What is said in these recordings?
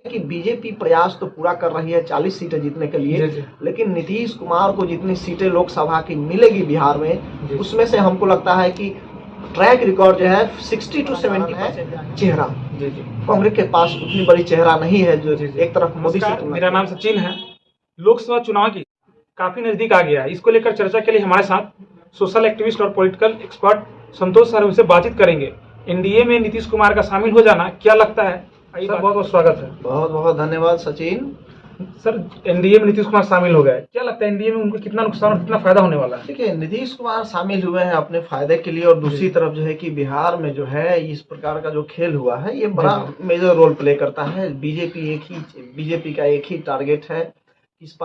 कि बीजेपी प्रयास तो पूरा कर रही है 40 सीटें जीतने के लिए, लेकिन नीतीश कुमार को जितनी सीटें लोकसभा की मिलेगी बिहार में, उसमें से हमको लगता है कि ट्रैक रिकॉर्ड जो है 60 to 70% चेहरा कांग्रेस के पास उतनी बड़ी चेहरा नहीं है जो एक तरफ मोदी से। मेरा नाम सचिन है। लोकसभा चुनाव की काफी नजदीक आ गया है। इसको लेकर चर्चा के लिए हमारे साथ सोशल एक्टिविस्ट और पॉलिटिकल एक्सपर्ट संतोष सर से बातचीत करेंगे। एनडीए में नीतीश कुमार का शामिल हो जाना क्या लगता है? सर बहुत बहुत स्वागत है। बहुत बहुत धन्यवाद सचिन। सर एनडीए में नीतीश कुमार शामिल हो गए, क्या लगता है एनडीए में उनको कितना नुकसान और कितना फायदा होने वाला है? देखिए, नीतीश कुमार शामिल हुए हैं अपने फायदे के लिए, और दूसरी तरफ जो है कि बिहार में जो है इस प्रकार का जो खेल हुआ है ये बड़ा मेजर रोल प्ले करता है। बीजेपी का एक ही टारगेट है, इस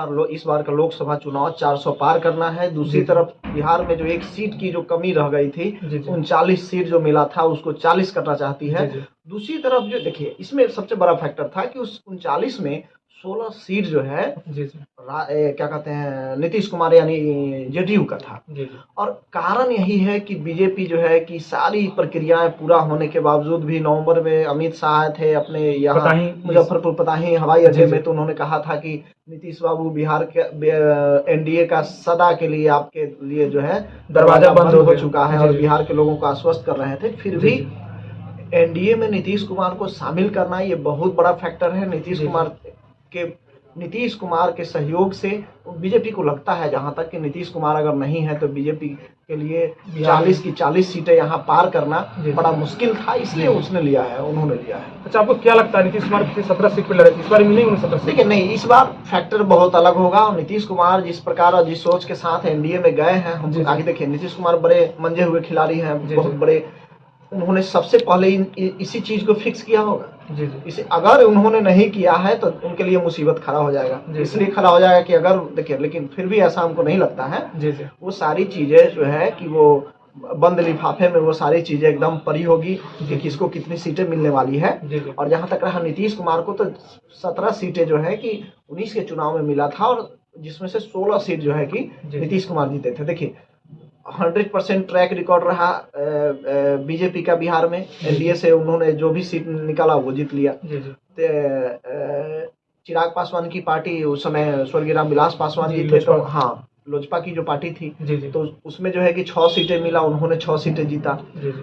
बार का लोकसभा चुनाव 400 पार करना है। दूसरी तरफ बिहार में जो एक सीट की जो कमी रह गई थी, 39 सीट जो मिला था उसको 40 करना चाहती है। दूसरी तरफ जो देखिए, इसमें सबसे बड़ा फैक्टर था कि उस 39 में 16 सीट जो है क्या कहते हैं नीतीश कुमार यानी जेडीयू का था। और कारण यही है कि बीजेपी जो है कि सारी प्रक्रियाएं पूरा होने के बावजूद भी नवंबर में अमित शाह आए थे अपने यहाँ मुजफ्फरपुर पताही हवाई अड्डे में, तो उन्होंने कहा था कि नीतीश बाबू बिहार के एनडीए का सदा के लिए आपके लिए जो है दरवाजा बंद हो चुका है, और बिहार के लोगों को आश्वस्त कर रहे थे। फिर भी एनडीए में नीतीश कुमार को शामिल करना ये बहुत बड़ा फैक्टर है। नीतीश कुमार के सहयोग से बीजेपी को लगता है, जहां तक कि नीतीश कुमार अगर नहीं है तो बीजेपी के लिए 40 की 40 सीटें यहां पार करना बड़ा मुश्किल था, इसलिए उन्होंने लिया है। अच्छा, आपको क्या लगता है नीतीश कुमार 17 सीट पे लड़े, इस बार मिलेंगे उन्हें 17 सीट? देखिए नहीं, इस बार फैक्टर बहुत अलग होगा, और नीतीश कुमार जिस प्रकार और जिस सोच के साथ एनडीए में गए हैं, हम आगे देखिए नीतीश कुमार बड़े मंजे हुए खिलाड़ी हैं, बहुत बड़े। उन्होंने सबसे पहले इसी चीज को फिक्स किया होगा। इसे अगर उन्होंने नहीं किया है तो उनके लिए मुसीबत खड़ा हो जाएगा। इसलिए खड़ा हो जाएगा कि अगर देखिए, लेकिन फिर भी ऐसा हमको नहीं लगता है। वो सारी चीजें जो है कि वो बंद लिफाफे में वो सारी चीजें एकदम पड़ी होगी कि किसको कितनी सीटें मिलने वाली है। और जहां तक रहा नीतीश कुमार को, तो 17 सीटें जो है कि 19 के चुनाव में मिला था, और जिसमें से 16 सीट जो है कि नीतीश कुमार जीते थे। देखिए 100% ट्रैक रिकॉर्ड रहा बीजेपी का बिहार में। एनडीए से उन्होंने जो भी सीट निकाला वो जीत लिया। चिराग पासवान की पार्टी उस समय स्वर्गीय रामविलास पासवान जी थे, तो हाँ लोजपा की जो पार्टी थी, तो उसमें जो है कि 6 सीटें मिला, उन्होंने 6 सीटें जीता।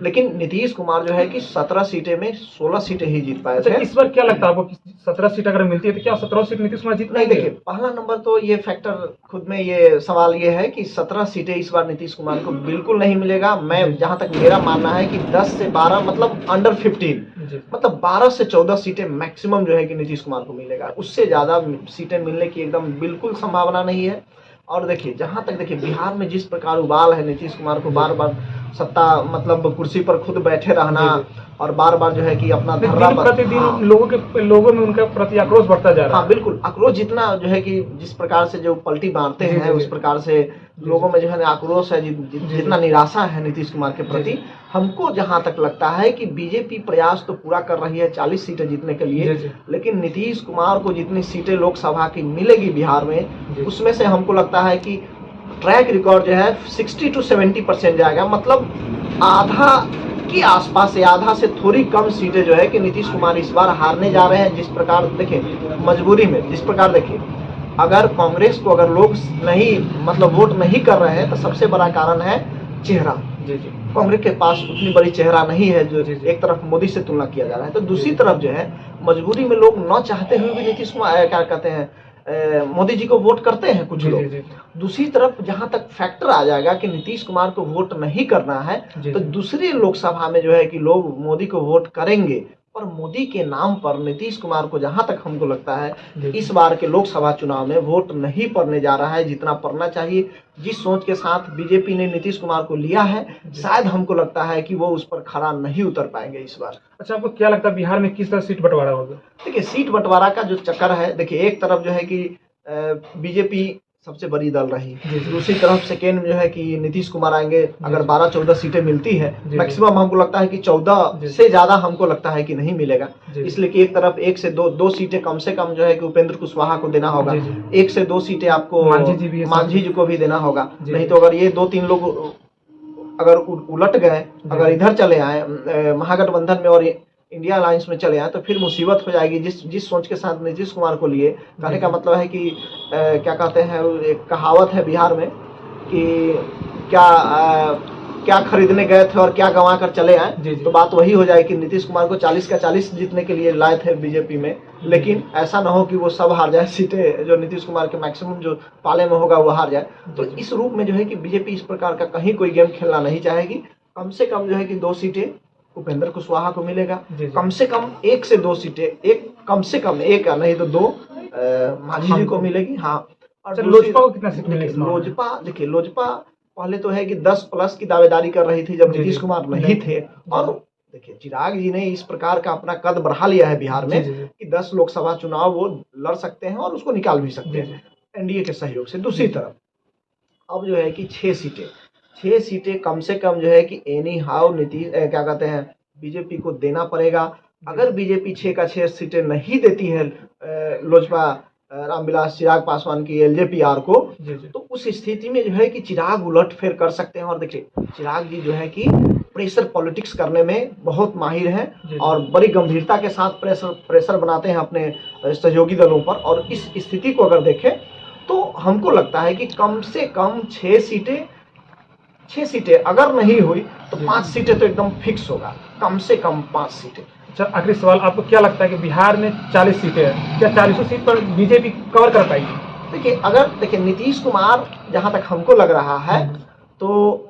लेकिन नीतीश कुमार जो है कि 17 सीटें में 16 सीटें ही जीत पाए थे। इस बार क्या लगता है आपको, 17 सीट अगर मिलती है तो क्या 17 सीट नीतीश कुमार जीत? नहीं, देखिए पहला नंबर तो ये फैक्टर खुद में ये सवाल ये है कि 17 सीटें इस बार नीतीश कुमार को बिल्कुल नहीं मिलेगा। मैं जहां तक मेरा मानना है कि 10 से 12 मतलब अंडर 15, मतलब 12 से 14 सीटें मैक्सिमम जो है कि नीतीश कुमार को मिलेगा। उससे ज्यादा सीटें मिलने की एकदम बिल्कुल संभावना नहीं है। और देखिए जहां तक देखिए बिहार में जिस प्रकार उबाल है नीतीश कुमार को, बार बार सत्ता मतलब कुर्सी पर खुद बैठे रहना, और बार बार जो है कि अपना धर्रा प्रतिदिन लोगों में उनका प्रति आक्रोश बढ़ता जा रहा है। हाँ बिल्कुल, आक्रोश जितना जो है कि जिस प्रकार से जो पलटी मारते हैं उस प्रकार से लोगों में जो है आक्रोश है, जितना निराशा है नीतीश कुमार के प्रति। हमको जहां तक लगता है कि बीजेपी प्रयास तो पूरा कर रही है 40 सीटें जीतने के लिए, लेकिन नीतीश कुमार को जितनी सीटें लोकसभा की मिलेगी बिहार में, उसमें से हमको लगता है कि ट्रैक रिकॉर्ड जो है 60 to 70% जाएगा। मतलब आधा के आसपास से, आधा से थोड़ी कम सीटें जो है कि नीतीश कुमार इस बार हारने जा रहे हैं। जिस प्रकार देखिए मजबूरी में, जिस प्रकार देखिए अगर कांग्रेस को अगर लोग नहीं मतलब वोट नहीं कर रहे हैं, तो सबसे बड़ा कारण है चेहरा। कांग्रेस के पास उतनी बड़ी चेहरा नहीं है जो एक तरफ मोदी से तुलना किया जा रहा है, तो दूसरी तरफ जो है मजबूरी में लोग न चाहते हुए भी नीतीश कुमार क्या कहते हैं मोदी जी को वोट करते हैं कुछ लोग। दूसरी तरफ जहां तक फैक्टर आ जाएगा कि नीतीश कुमार को वोट नहीं करना है, तो दूसरी लोकसभा में जो है कि लोग मोदी को वोट करेंगे, पर मोदी के नाम पर नीतीश कुमार को जहां तक हमको लगता है इस बार के लोकसभा चुनाव में वोट नहीं पड़ने जा रहा है जितना पड़ना चाहिए। जिस सोच के साथ बीजेपी ने नीतीश कुमार को लिया है, शायद हमको लगता है कि वो उस पर खरा नहीं उतर पाएंगे इस बार। अच्छा, आपको क्या लगता है बिहार में किस तरह सीट बंटवारा होगा? देखिए सीट बंटवारा का जो चक्कर है, देखिए एक तरफ जो है कि बीजेपी सबसे बड़ी दल रही, दूसरी तरफ सेकेंड जो है कि नीतीश कुमार आएंगे। अगर 12-14 सीटें मिलती है, मैक्सिमम हमको लगता है कि 14 से ज्यादा हमको लगता है कि नहीं मिलेगा, इसलिए कि एक तरफ 1 से 2 सीटें कम से कम जो है कि उपेंद्र कुशवाहा को देना होगा, 1 से 2 सीटें आपको मांझी जी को भी देना होगा। नहीं तो अगर ये 2-3 लोग अगर उलट गए, अगर इधर चले आए महागठबंधन में और इंडिया अलायंस में चले आए तो फिर मुसीबत हो जाएगी। जिस सोच के साथ नीतीश कुमार को लिए, कहने का मतलब है कि क्या कहते हैं, एक कहावत है बिहार में कि क्या खरीदने गए थे और क्या गंवा कर चले आए। तो बात वही हो जाए कि नीतीश कुमार को 40 का 40 जीतने के लिए लाए थे बीजेपी में, लेकिन ऐसा ना हो कि वो सब हार जाए सीटें, जो नीतीश कुमार के मैक्सिमम जो पाले में होगा वो हार जाए। तो इस रूप में जो है कि बीजेपी इस प्रकार का कहीं कोई गेम खेलना नहीं चाहेगी। कम से कम जो है कि 2 सीटें उपेंद्र कुशवाहा को मिलेगा, कम से कम 1 से 2 सीटें, कम से कम 1 नहीं तो 2 मांझी जी को मिलेगी। हाँ, और लोजपा को कितना सीट मिलेगी? लोजपा पहले तो है कि 10 प्लस की दावेदारी कर रही थी जब नीतीश कुमार नहीं थे, और देखिए चिराग जी ने इस प्रकार का अपना कद बढ़ा लिया है बिहार में कि 10 लोकसभा चुनाव वो लड़ सकते हैं और उसको निकाल भी सकते हैं एनडीए के सहयोग से। दूसरी तरफ अब जो है कि 6 सीटें कम से कम जो है कि एनी हाउ नीतीश क्या कहते हैं बीजेपी को देना पड़ेगा। अगर बीजेपी 6 का 6 सीटें नहीं देती है लोजपा रामविलास चिराग पासवान की एलजेपीआर को, तो उस स्थिति में जो है कि चिराग उलटफेर कर सकते हैं। और देखिए चिराग जी जो है कि प्रेशर पॉलिटिक्स करने में बहुत माहिर हैं और बड़ी गंभीरता के साथ प्रेशर बनाते हैं अपने सहयोगी दलों पर। और इस स्थिति को अगर देखें तो हमको लगता है कि कम से कम 6 सीटें अगर नहीं हुई तो 5 सीटें तो एकदम फिक्स होगा, कम से कम 5 सीटें। अच्छा, आखिरी सवाल, आपको क्या लगता है कि बिहार में 40 सीटें हैं, क्या 40 सीट पर बीजेपी कवर कर पाएगी? देखिए नीतीश कुमार जहां तक हमको लग रहा है, तो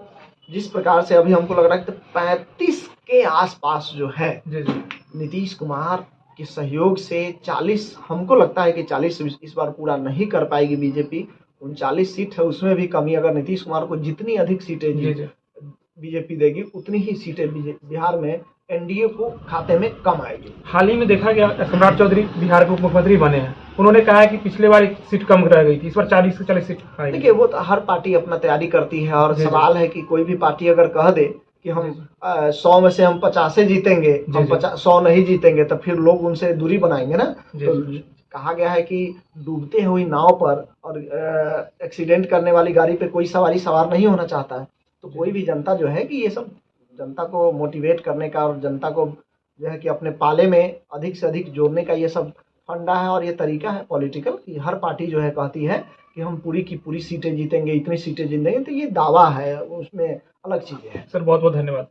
जिस प्रकार से अभी हमको लग रहा है तो 35 के आसपास जो है नीतीश कुमार के सहयोग से 40, हमको लगता है कि 40 इस बार पूरा नहीं कर पाएगी बीजेपी। 39 सीट है, उसमें भी कमी। अगर नीतीश कुमार को जितनी अधिक सीटें बीजेपी देगी उतनी ही सीटें बिहार में एनडीए को खाते में कम आएगी। हाल ही में देखा गया सम्राट चौधरी बिहार के उप मुख्यमंत्री बने हैं, उन्होंने कहा है कि पिछले बार 1 सीट कम रह गई थी, इस बार 40 से 40 सीट आएगी। देखिए वो तो हर पार्टी अपना तैयारी करती है, और सवाल है कि कोई भी पार्टी अगर कह दे कि हम 100 में से हम 50 जीतेंगे, हम 100 नहीं जीतेंगे, तो फिर लोग उनसे दूरी बनाएंगे ना। तो कहा गया है कि डूबते हुई नाव पर और एक्सीडेंट करने वाली गाड़ी पे कोई सवार नहीं होना चाहता है। तो कोई भी जनता जो है कि ये सब जनता को मोटिवेट करने का और जनता को जो है कि अपने पाले में अधिक से अधिक जोड़ने का ये सब फंडा है और ये तरीका है पॉलिटिकल, कि हर पार्टी जो है कहती है कि हम पूरी की पूरी सीटें जीतेंगे, इतनी सीटें जीतेंगे। तो ये दावा है, उसमें अलग चीज़ें हैं। सर बहुत बहुत धन्यवाद।